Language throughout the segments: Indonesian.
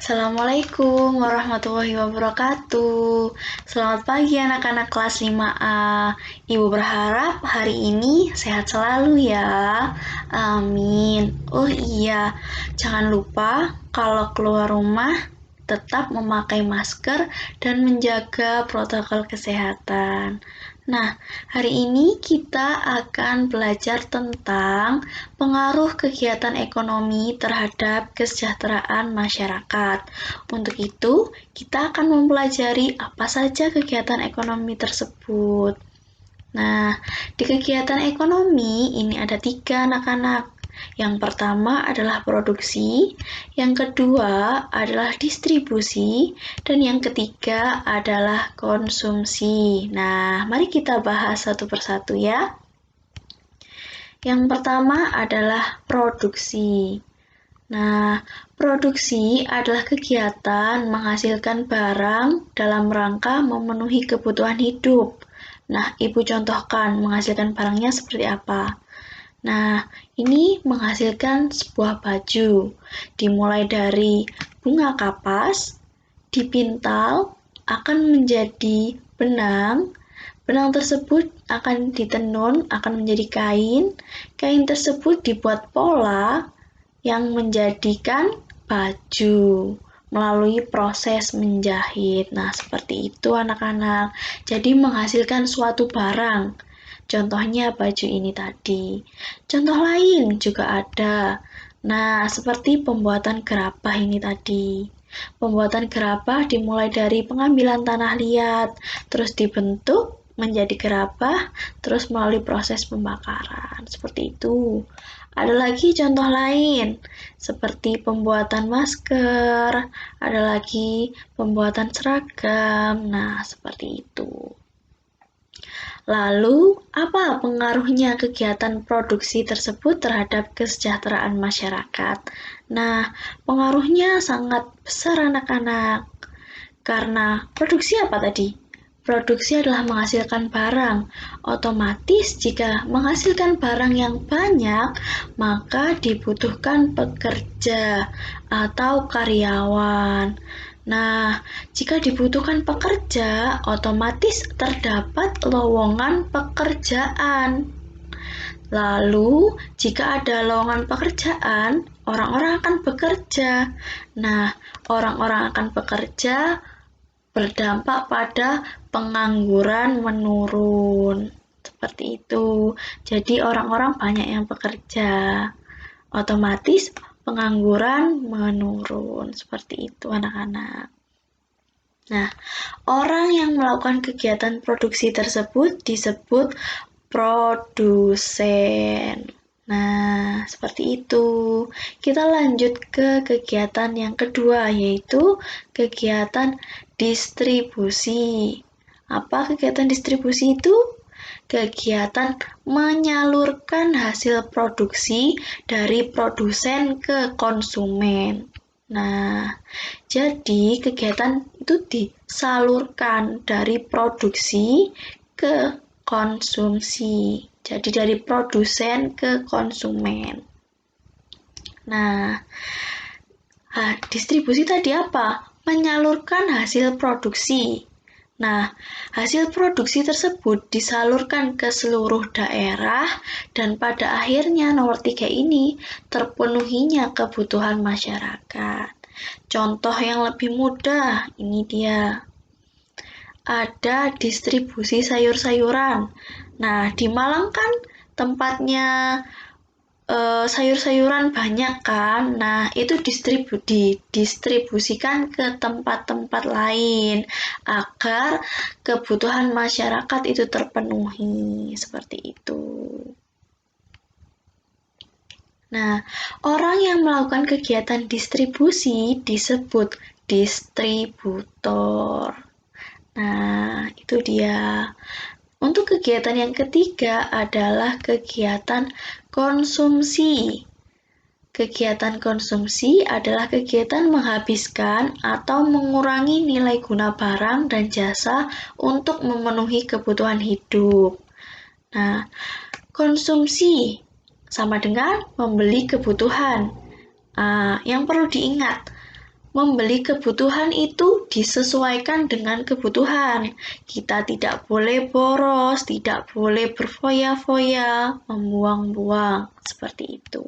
Assalamualaikum warahmatullahi wabarakatuh. Selamat pagi anak-anak kelas 5A. Ibu berharap hari ini sehat selalu ya. Amin. Oh iya, jangan lupa kalau keluar rumah tetap memakai masker dan menjaga protokol kesehatan. Nah, hari ini kita akan belajar tentang pengaruh kegiatan ekonomi terhadap kesejahteraan masyarakat. Untuk itu, kita akan mempelajari apa saja kegiatan ekonomi tersebut. Nah, di kegiatan ekonomi ini ada 3 anak-anak. Yang pertama adalah produksi, yang kedua adalah distribusi, dan yang ketiga adalah konsumsi. Nah, mari kita bahas satu persatu ya. Yang pertama adalah produksi. Nah, produksi adalah kegiatan menghasilkan barang dalam rangka memenuhi kebutuhan hidup. Nah, Ibu contohkan menghasilkan barangnya seperti apa. Nah, ini menghasilkan sebuah baju. Dimulai dari bunga kapas, dipintal, akan menjadi benang. Benang tersebut akan ditenun, akan menjadi kain. Kain tersebut dibuat pola yang menjadikan baju melalui proses menjahit. Nah, seperti itu anak-anak. Jadi menghasilkan suatu barang. Contohnya baju ini tadi. Contoh lain juga ada. Nah, seperti pembuatan gerabah ini tadi. Pembuatan gerabah dimulai dari pengambilan tanah liat, terus dibentuk menjadi gerabah, terus melalui proses pembakaran. Seperti itu. Ada lagi contoh lain, seperti pembuatan masker, ada lagi pembuatan seragam. Nah, seperti itu. Lalu, apa pengaruhnya kegiatan produksi tersebut terhadap kesejahteraan masyarakat? Nah, pengaruhnya sangat besar anak-anak. Karena produksi apa tadi? Produksi adalah menghasilkan barang. Otomatis jika menghasilkan barang yang banyak, maka dibutuhkan pekerja atau karyawan. Nah, jika dibutuhkan pekerja, otomatis terdapat lowongan pekerjaan. Lalu, jika ada lowongan pekerjaan, orang-orang akan bekerja. Nah, orang-orang akan bekerja berdampak pada pengangguran menurun. Seperti itu. Jadi orang-orang banyak yang bekerja. Otomatis pengangguran menurun. Seperti itu anak-anak. Nah, orang yang melakukan kegiatan produksi tersebut disebut produsen. Nah, seperti itu. Kita lanjut ke kegiatan yang kedua, yaitu kegiatan distribusi. Apa kegiatan distribusi itu? Kegiatan menyalurkan hasil produksi dari produsen ke konsumen. Nah, jadi kegiatan itu disalurkan dari produksi ke konsumsi. Jadi dari produsen ke konsumen. Nah, distribusi tadi apa? Menyalurkan hasil produksi. Nah, hasil produksi tersebut disalurkan ke seluruh daerah dan pada akhirnya nomor 3 ini terpenuhinya kebutuhan masyarakat. Contoh yang lebih mudah, ini dia. Ada distribusi sayur-sayuran. Nah, di Malang kan tempatnya sayur-sayuran banyak kan. Nah, itu didistribusikan ke tempat-tempat lain agar kebutuhan masyarakat itu terpenuhi. Seperti itu. Nah, orang yang melakukan kegiatan distribusi disebut distributor. Nah, itu dia. Untuk kegiatan yang ketiga adalah kegiatan konsumsi. Kegiatan konsumsi adalah kegiatan menghabiskan atau mengurangi nilai guna barang dan jasa untuk memenuhi kebutuhan hidup. Nah, konsumsi sama dengan membeli kebutuhan. Yang perlu diingat, Membeli kebutuhan itu disesuaikan dengan kebutuhan. Kita tidak boleh boros, tidak boleh berfoya-foya, membuang-buang, seperti itu.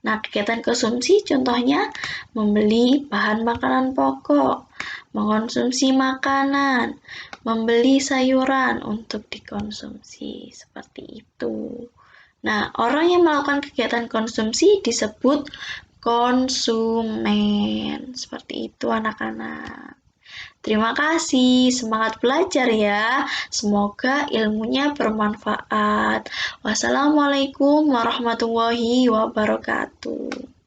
Nah, kegiatan konsumsi contohnya membeli bahan makanan pokok, mengonsumsi makanan, membeli sayuran untuk dikonsumsi, seperti itu. Nah, orang yang melakukan kegiatan konsumsi disebut konsumen. Seperti itu anak-anak. Terima kasih, semangat belajar ya. Semoga ilmunya bermanfaat. Wassalamualaikum warahmatullahi wabarakatuh.